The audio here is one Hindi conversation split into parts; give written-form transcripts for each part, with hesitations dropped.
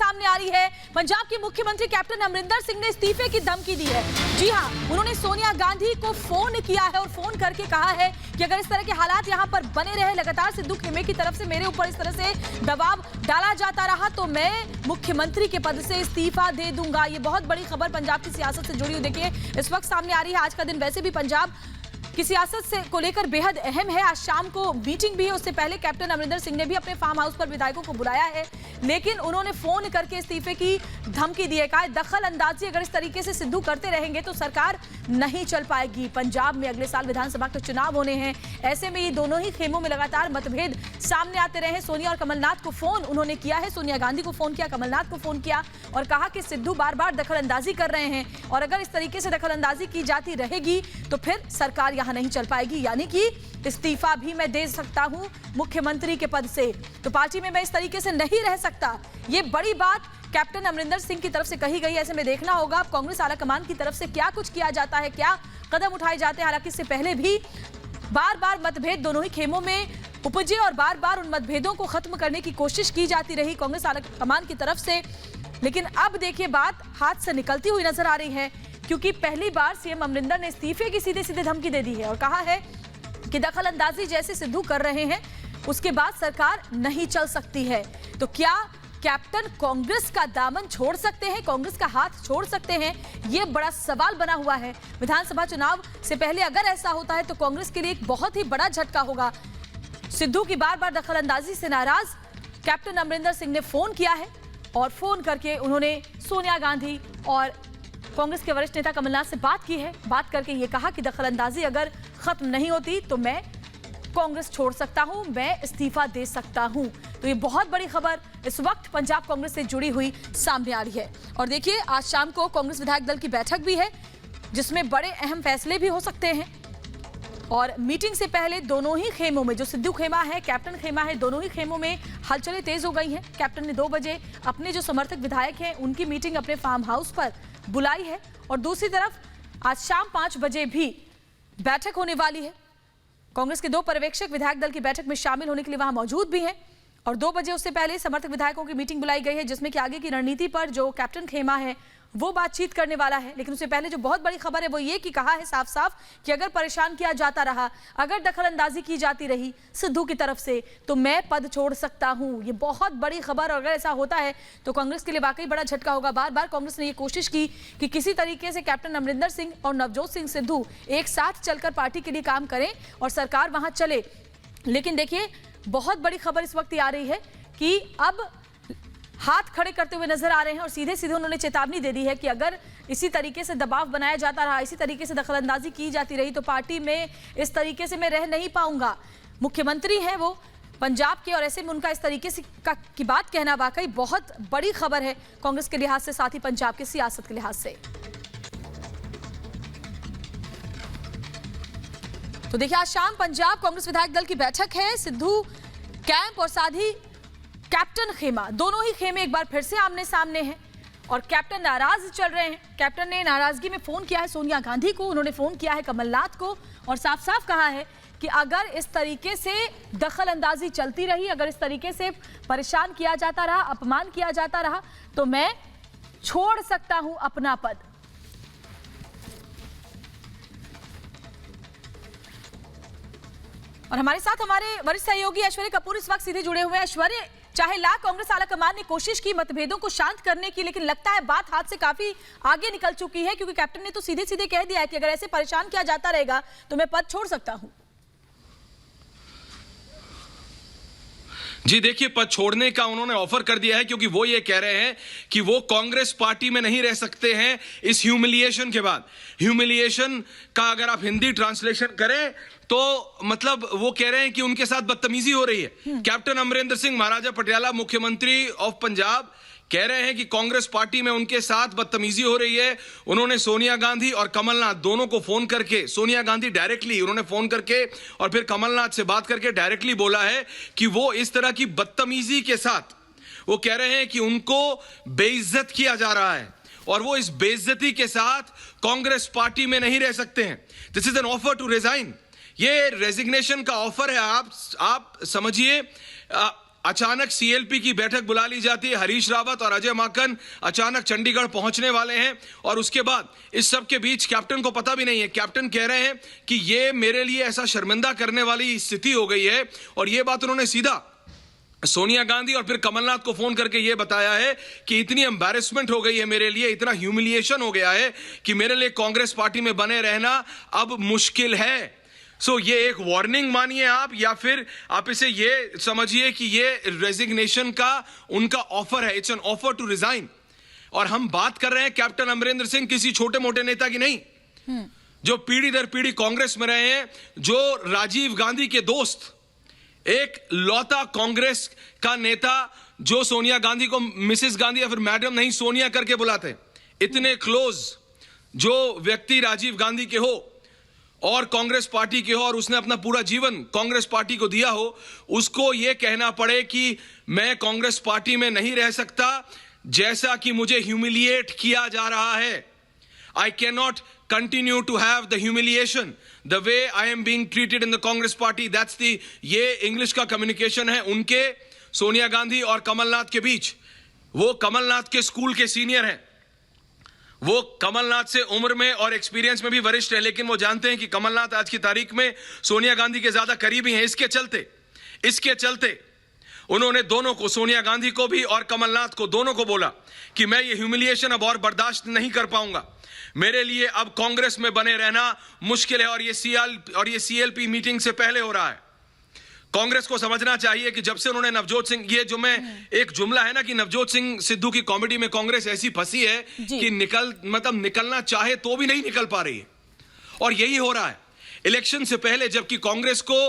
सामने आ रही है। पंजाब के मुख्यमंत्री कैप्टन अमरिंदर सिंह ने इस्तीफे की धमकी दी है। जी हां, उन्होंने सोनिया गांधी को फोन किया है और फोन करके कहा है कि अगर इस तरह के हालात यहां पर बने रहे, लगातार सिद्धू खेमे की तरफ से मेरे ऊपर इस तरह से दबाव डाला जाता रहा, तो मैं मुख्यमंत्री के पद से इस्तीफा दे दूंगा। ये बहुत बड़ी खबर पंजाब की सियासत से जुड़ी हुई देखिए इस वक्त सामने आ रही है। आज का दिन वैसे भी पंजाब की सियासत से को लेकर बेहद अहम है। आज शाम को मीटिंग भी है। उससे पहले कैप्टन अमरिंदर सिंह ने भी अपने फार्म हाउस पर विधायकों को बुलाया है, लेकिन उन्होंने फोन करके इस्तीफे की धमकी दी है। कहा दखल अंदाजी अगर इस तरीके से सिद्धू करते रहेंगे तो सरकार नहीं चल पाएगी। पंजाब में अगले साल विधानसभा के चुनाव होने हैं, ऐसे में ये दोनों ही खेमों में लगातार मतभेद सामने आते रहे। सोनिया और कमलनाथ को फोन उन्होंने किया है, सोनिया गांधी को फोन किया, कमलनाथ को फोन किया और कहा कि सिद्धू बार बार दखल अंदाजी कर रहे हैं और अगर इस तरीके से दखल अंदाजी की जाती रहेगी तो फिर सरकार यहां नहीं चल पाएगी, यानी कि इस्तीफा भी मैं दे सकता हूं मुख्यमंत्री के पद से, तो पार्टी में मैं इस तरीके से नहीं रह सकता। ये बड़ी बात कैप्टन अमरिंदर सिंह की तरफ से कही गई। ऐसे में देखना होगा कांग्रेस आलाकमान की तरफ से क्या कुछ किया जाता है, क्या कदम उठाए जाते हैं। हालांकि इससे पहले भी बार बार मतभेद दोनों ही खेमों में उपजे और बार बार उन मतभेदों को खत्म करने की कोशिश की जाती रही कांग्रेस आलाकमान की तरफ से, लेकिन अब देखिए बात हाथ से निकलती हुई नजर आ रही है, क्योंकि पहली बार सीएम अमरिंदर ने इस्तीफे की सीधे सीधे धमकी दे दी है और कहा है कि दखल अंदाजी जैसे सिद्धू कर रहे हैं उसके बाद सरकार नहीं चल सकती है। तो क्या कैप्टन कांग्रेस का दामन छोड़ सकते हैं, कांग्रेस का हाथ छोड़ सकते हैं? यह बड़ा सवाल बना हुआ है। विधानसभा चुनाव से पहले अगर ऐसा होता है तो कांग्रेस के लिए एक बहुत ही बड़ा झटका होगा। सिद्धू की बार बार दखल अंदाजी से नाराज कैप्टन अमरिंदर सिंह ने फोन किया है और फोन करके उन्होंने सोनिया गांधी और कांग्रेस के वरिष्ठ नेता कमलनाथ से बात की है। बात करके ये कहा कि दखल अंदाजी अगर खत्म नहीं होती तो मैं कांग्रेस छोड़ सकता हूं, मैं इस्तीफा दे सकता हूं। तो ये बहुत बड़ी खबर इस वक्त पंजाब कांग्रेस से जुड़ी हुई सामने आ रही है। और देखिए आज शाम को कांग्रेस विधायक दल की बैठक भी है जिसमें बड़े अहम फैसले भी हो सकते हैं। और मीटिंग से पहले दोनों ही खेमों में, जो सिद्धू खेमा है, कैप्टन खेमा है, दोनों ही खेमों में हलचलें तेज हो गई हैं। कैप्टन ने 2 बजे अपने जो समर्थक विधायक हैं उनकी मीटिंग अपने फार्म हाउस पर बुलाई है और दूसरी तरफ आज शाम 5 बजे भी बैठक होने वाली है। कांग्रेस के 2 पर्यवेक्षक विधायक दल की बैठक में शामिल होने के लिए वहां मौजूद भी हैं और 2 बजे उससे पहले समर्थक विधायकों की मीटिंग बुलाई गई है जिसमें कि आगे की रणनीति पर जो कैप्टन खेमा है वो बातचीत करने वाला है। लेकिन उससे पहले जो बहुत बड़ी खबर है वो ये कि कहा है साफ साफ कि अगर परेशान किया जाता रहा, अगर दखल अंदाजी की जाती रही सिद्धू की तरफ से तो मैं पद छोड़ सकता हूं। ये बहुत बड़ी खबर, और अगर ऐसा होता है तो कांग्रेस के लिए वाकई बड़ा झटका होगा। बार बार कांग्रेस ने ये कोशिश की कि किसी तरीके से कैप्टन अमरिंदर सिंह और नवजोत सिंह सिद्धू एक साथ चलकर पार्टी के लिए काम करें और सरकार वहां चले, लेकिन देखिए बहुत बड़ी खबर इस वक्त आ रही है कि अब हाथ खड़े करते हुए नजर आ रहे हैं और सीधे सीधे उन्होंने चेतावनी दे दी है कि अगर इसी तरीके से दबाव बनाया जाता रहा, इसी तरीके से दखलंदाजी की जाती रही तो पार्टी में इस तरीके से मैं रह नहीं पाऊंगा। मुख्यमंत्री हैं वो पंजाब के और ऐसे में उनका इस तरीके से की बात कहना वाकई बहुत बड़ी खबर है कांग्रेस के लिहाज से, साथ ही पंजाब की सियासत के लिहाज से। तो देखिए आज शाम पंजाब कांग्रेस विधायक दल की बैठक है। सिद्धू कैंप और साथ ही कैप्टन खेमा, दोनों ही खेमे एक बार फिर से आमने सामने हैं और कैप्टन नाराज चल रहे हैं। कैप्टन ने नाराजगी में फोन किया है सोनिया गांधी को, उन्होंने फोन किया है कमलनाथ को और साफ साफ कहा है कि अगर इस तरीके से दखल अंदाजी चलती रही, अगर इस तरीके से परेशान किया जाता रहा, अपमान किया जाता रहा तो मैं छोड़ सकता हूं अपना पद। और हमारे साथ हमारे वरिष्ठ सहयोगी ऐश्वर्य कपूर इस वक्त सीधे जुड़े हुए हैं। ऐश्वर्य, चाहे लाख कांग्रेस आलाकमान ने कोशिश की मतभेदों को शांत करने की, लेकिन लगता है बात हाथ से काफी आगे निकल चुकी है, क्योंकि कैप्टन ने तो सीधे सीधे कह दिया है कि अगर ऐसे परेशान किया जाता रहेगा तो मैं पद छोड़ सकता हूं। जी देखिए, पद छोड़ने का उन्होंने ऑफर कर दिया है, क्योंकि वो ये कह रहे हैं कि वो कांग्रेस पार्टी में नहीं रह सकते हैं इस ह्यूमिलिएशन के बाद। ह्यूमिलिएशन का अगर आप हिंदी ट्रांसलेशन करें तो मतलब वो कह रहे हैं कि उनके साथ बदतमीजी हो रही है। कैप्टन अमरिंदर सिंह महाराजा पटियाला, मुख्यमंत्री ऑफ पंजाब, कह रहे हैं कि कांग्रेस पार्टी में उनके साथ बदतमीजी हो रही है। उन्होंने सोनिया गांधी और कमलनाथ दोनों को फोन करके, सोनिया गांधी डायरेक्टली उन्होंने फोन करके और फिर कमलनाथ से बात करके डायरेक्टली बोला है कि वो इस तरह की बदतमीजी के साथ, वो कह रहे हैं कि उनको बेइज्जत किया जा रहा है और वो इस बेइज्जती के साथ कांग्रेस पार्टी में नहीं रह सकते हैं। This is an offer to resign. ये रेजिग्नेशन का ऑफर है। आप समझिए, अचानक सीएलपी की बैठक बुला ली जाती है, हरीश रावत और अजय माकन अचानक चंडीगढ़ पहुंचने वाले हैं और उसके बाद इस सब के बीच कैप्टन को पता भी नहीं है। कैप्टन कह रहे हैं कि ये मेरे लिए ऐसा शर्मिंदा करने वाली स्थिति हो गई है, और ये बात उन्होंने सीधा सोनिया गांधी और फिर कमलनाथ को फोन करके ये बताया है कि इतनी एम्बैरेसमेंट हो गई है मेरे लिए, इतना ह्यूमिलिएशन हो गया है कि मेरे लिए कांग्रेस पार्टी में बने रहना अब मुश्किल है। सो ये एक वार्निंग मानिए आप, या फिर आप इसे ये समझिए कि ये रेजिग्नेशन का उनका ऑफर है, it's an offer to resign. और हम बात कर रहे हैं कैप्टन अमरिंदर सिंह किसी छोटे मोटे नेता की नहीं, जो पीढ़ी दर पीढ़ी कांग्रेस में रहे हैं, जो राजीव गांधी के दोस्त, एक लौता कांग्रेस का नेता जो सोनिया गांधी को मिसेस गांधी या फिर मैडम नहीं सोनिया करके बुलाते, इतने क्लोज जो व्यक्ति राजीव गांधी के हो और कांग्रेस पार्टी के हो, और उसने अपना पूरा जीवन कांग्रेस पार्टी को दिया हो, उसको यह कहना पड़े कि मैं कांग्रेस पार्टी में नहीं रह सकता जैसा कि मुझे ह्यूमिलिएट किया जा रहा है। I cannot continue to have the humiliation the way I am being treated in the Congress party. That's the ये इंग्लिश का कम्युनिकेशन है उनके सोनिया गांधी और कमलनाथ के बीच। वो कमलनाथ के स्कूल के सीनियर हैं, वो कमलनाथ से उम्र में और एक्सपीरियंस में भी वरिष्ठ है, लेकिन वो जानते हैं कि कमलनाथ आज की तारीख में सोनिया गांधी के ज्यादा करीबी हैं। इसके चलते उन्होंने दोनों को, सोनिया गांधी को भी और कमलनाथ को, दोनों को बोला कि मैं ये ह्यूमिलिएशन अब और बर्दाश्त नहीं कर पाऊंगा, मेरे लिए अब कांग्रेस में बने रहना मुश्किल है। और ये सीएलपी मीटिंग से पहले हो रहा है। कांग्रेस को समझना चाहिए कि जब से उन्होंने नवजोत सिंह, ये जो मैं एक जुमला है ना कि नवजोत सिंह सिद्धू की कॉमेडी में कांग्रेस ऐसी फंसी है कि निकलना चाहे तो भी नहीं निकल पा रही है, और यही हो रहा है इलेक्शन से पहले। जबकि कांग्रेस को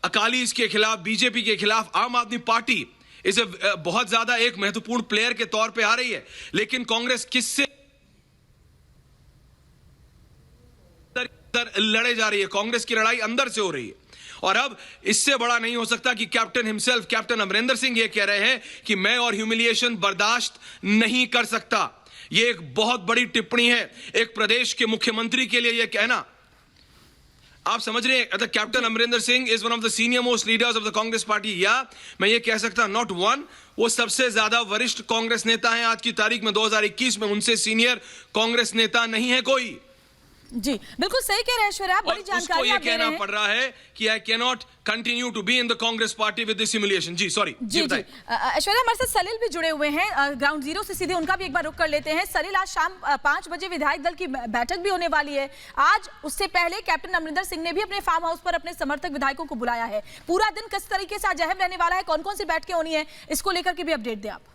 अकालीज के खिलाफ, बीजेपी के खिलाफ आम आदमी पार्टी इसे बहुत ज्यादा एक महत्वपूर्ण प्लेयर के तौर पे आ रही है, लेकिन कांग्रेस किससे लड़े जा रही है? कांग्रेस की लड़ाई अंदर से हो रही है। और अब इससे बड़ा नहीं हो सकता कि captain himself, captain Amarinder Singh ये कह रहे हैं कि मैं और ह्यूमिलिएशन बर्दाश्त नहीं कर सकता। ये एक बहुत बड़ी टिप्पणी है एक प्रदेश के मुख्यमंत्री के लिए। ये कहना, आप समझ रहे हैं, captain Amarinder Singh is one of the senior most leaders of the Congress party, या मैं ये कह सकता नॉट वन, वो सबसे ज्यादा वरिष्ठ कांग्रेस नेता हैं आज की तारीख में 2021 में। उनसे सीनियर कांग्रेस नेता नहीं है कोई। जी बिल्कुल सही कह रहे हैं ऐश्वर्या, बड़ी जानकारी आप दे रहे हैं। कहना पड़ रहा है कि I can not continue to be in the Congress party with this humiliation. जी सॉरी जी ऐश्वर्या, हमारे साथ सलील भी जुड़े हुए हैं ग्राउंड जीरो से, सीधे उनका भी एक बार रुख कर लेते हैं। सलील, आज शाम 5 बजे विधायक दल की बैठक भी होने वाली है। आज उससे पहले कैप्टन अमरिंदर सिंह ने भी अपने फार्म हाउस पर अपने समर्थक विधायकों को बुलाया है। पूरा दिन किस तरीके से आज अहम रहने वाला है, कौन कौन सी बैठकें होनी है, इसको लेकर के भी अपडेट दें आप।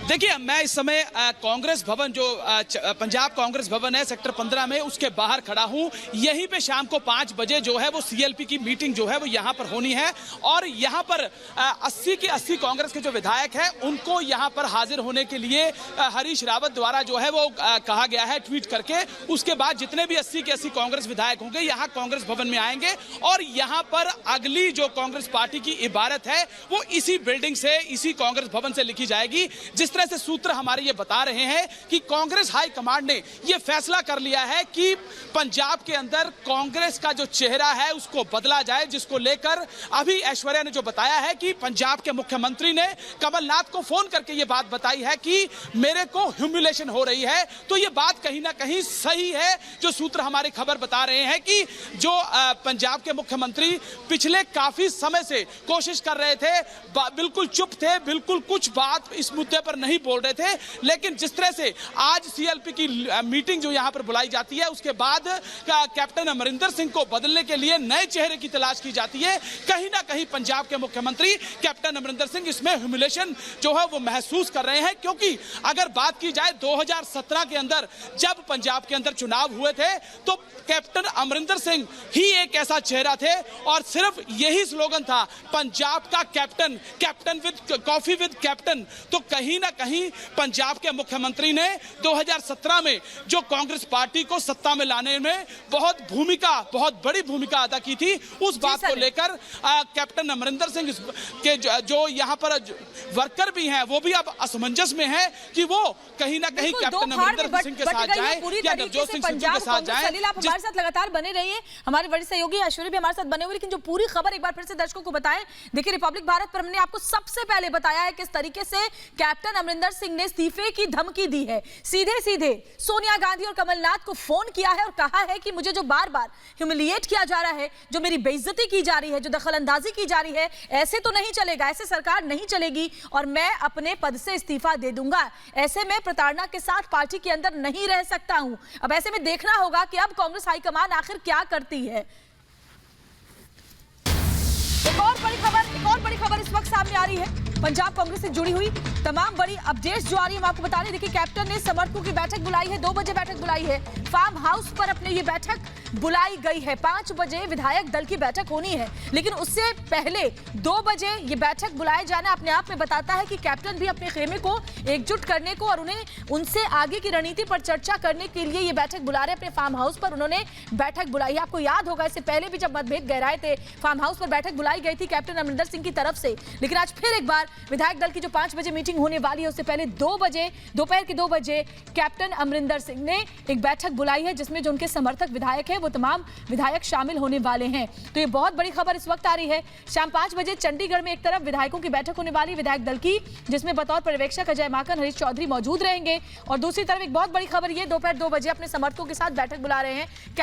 देखिए, मैं इस समय कांग्रेस भवन, जो पंजाब कांग्रेस भवन है सेक्टर 15 में, उसके बाहर खड़ा हूं। यहीं पे शाम को 5 बजे जो है वो सीएलपी की मीटिंग जो है वो यहां पर होनी है, और यहां पर 80 के 80 कांग्रेस के जो विधायक हैं उनको यहां पर हाजिर होने के लिए हरीश रावत द्वारा जो है वो कहा गया है ट्वीट करके। उसके बाद जितने भी 80 के 80 कांग्रेस विधायक होंगे यहां कांग्रेस भवन में आएंगे, और यहां पर अगली जो कांग्रेस पार्टी की इबारत है वो इसी बिल्डिंग से, इसी कांग्रेस भवन से लिखी जाएगी। जिस से सूत्र हमारे ये बता रहे हैं कि कांग्रेस हाई कमांड ने ये फैसला कर लिया है कि पंजाब के अंदर कांग्रेस का जो चेहरा है उसको बदला जाए, जिसको लेकर अभी ऐश्वर्या ने जो बताया है कि पंजाब के मुख्यमंत्री ने कमलनाथ को फोन करके ये बात बताई है कि मेरे को ह्यूमिलिएशन हो रही है। तो ये बात कहीं ना कहीं सही है। जो सूत्र हमारी खबर बता रहे हैं कि जो पंजाब के मुख्यमंत्री पिछले काफी समय से कोशिश कर रहे थे, बिल्कुल चुप थे, बिल्कुल कुछ बात इस मुद्दे पर नहीं बोल रहे थे, लेकिन जिस तरह से आज सीएलपी की मीटिंग जो यहां पर बुलाई जाती है, उसके बाद कैप्टन अमरिंदर सिंह को बदलने के लिए नए चेहरे की तलाश की जाती है। कहीं ना कहीं पंजाब के मुख्यमंत्री कैप्टन अमरिंदर सिंह इसमें ह्यूमिलिएशन जो है वो महसूस कर रहे हैं, क्योंकि अगर बात की जाए 2017 के अंदर जब पंजाब के अंदर चुनाव हुए थे तो कैप्टन अमरिंदर सिंह ही एक ऐसा चेहरा थे, और सिर्फ यही स्लोगन था पंजाब का captain, captain with coffee with captain. तो कहीं ना कहीं पंजाब के मुख्यमंत्री ने 2017 में जो कांग्रेस पार्टी को सत्ता में लाने में बहुत बड़ी भूमिका अदा की थी, उस बात को लेकर कैप्टन अमरिंदर सिंह के जो यहाँ पर वर्कर भी हैं वो भी अब असमंजस में है कि वो कहीं ना कहीं कैप्टन अमरिंदर सिंह के साथ जाए या नवजोत सिंह सिद्धू के साथ जाए। सलील, आप हमारे साथ लगातार बने रहिए, हमारे बड़े सहयोगी ऐश्वर्य भी हमारे साथ बने हुए, लेकिन जो पूरी खबर एक बार फिर से दर्शकों को बताएं। देखिए, रिपब्लिक भारत पर हमने आपको सबसे पहले बताया है किस तरीके से कैप्टन अमरिंदर सिंह ने इस्तीफे की धमकी दी है। सीधे सीधे सोनिया गांधी और कमलनाथ को फोन किया है और कहा है कि मुझे जो बार बार ह्यूमिलिएट किया जा रहा है, जो मेरी बेइज्जती की जा रही है, जो दखलंदाजी की जा रही है, ऐसे तो नहीं चलेगा, ऐसे सरकार नहीं चलेगी और मैं अपने पद से इस्तीफा दे दूंगा। ऐसे में प्रताड़ना के साथ पार्टी के अंदर नहीं रह सकता हूं। अब ऐसे में देखना होगा कि अब कांग्रेस हाईकमान आखिर क्या करती है। एक और बड़ी खबर इस वक्त सामने आ रही है, पंजाब कांग्रेस से जुड़ी हुई तमाम बड़ी अपडेट्स जो आ रही है हम आपको बता रहे हैं। देखिए, कैप्टन ने समर्थकों की बैठक बुलाई है, 2 बजे बैठक बुलाई है। फार्म हाउस पर अपने ये बैठक बुलाई गई है। 5 बजे विधायक दल की बैठक होनी है, लेकिन उससे पहले 2 बजे ये बैठक बुलाए जाना अपने आप में बताता है कि कैप्टन भी अपने खेमे को एकजुट करने को और उन्हें उनसे आगे की रणनीति पर चर्चा करने के लिए ये बैठक बुला रहे। अपने फार्म हाउस पर उन्होंने बैठक बुलाई है। आपको याद होगा, इससे पहले भी जब मतभेद गहराए थे, फार्म हाउस पर बैठक बुलाई गई थी कैप्टन अमरिंदर सिंह की तरफ से, लेकिन आज फिर एक बार विधायक दल की जो 5 बजे मीटिंग होने वाली है, उससे पहले 2 बजे, दोपहर के 2 बजे कैप्टन अमरिंदर सिंह ने एक बैठक बुलाई है, जिसमें जो उनके समर्थक विधायक हैं वो तमाम विधायक शामिल होने वाले हैं। तो ये बहुत बड़ी खबर इस वक्त आ रही है। शाम 5 बजे चंडीगढ़ में एक तरफ विधायकों की बैठक होने वाली विधायक दल की, जिसमें बतौर पर्यवेक्षक अजय माकन, हरीश चौधरी मौजूद रहेंगे, और दूसरी तरफ एक बहुत बड़ी खबर ये दोपहर 2 बजे अपने समर्थकों के साथ बैठक बुला रहे हैं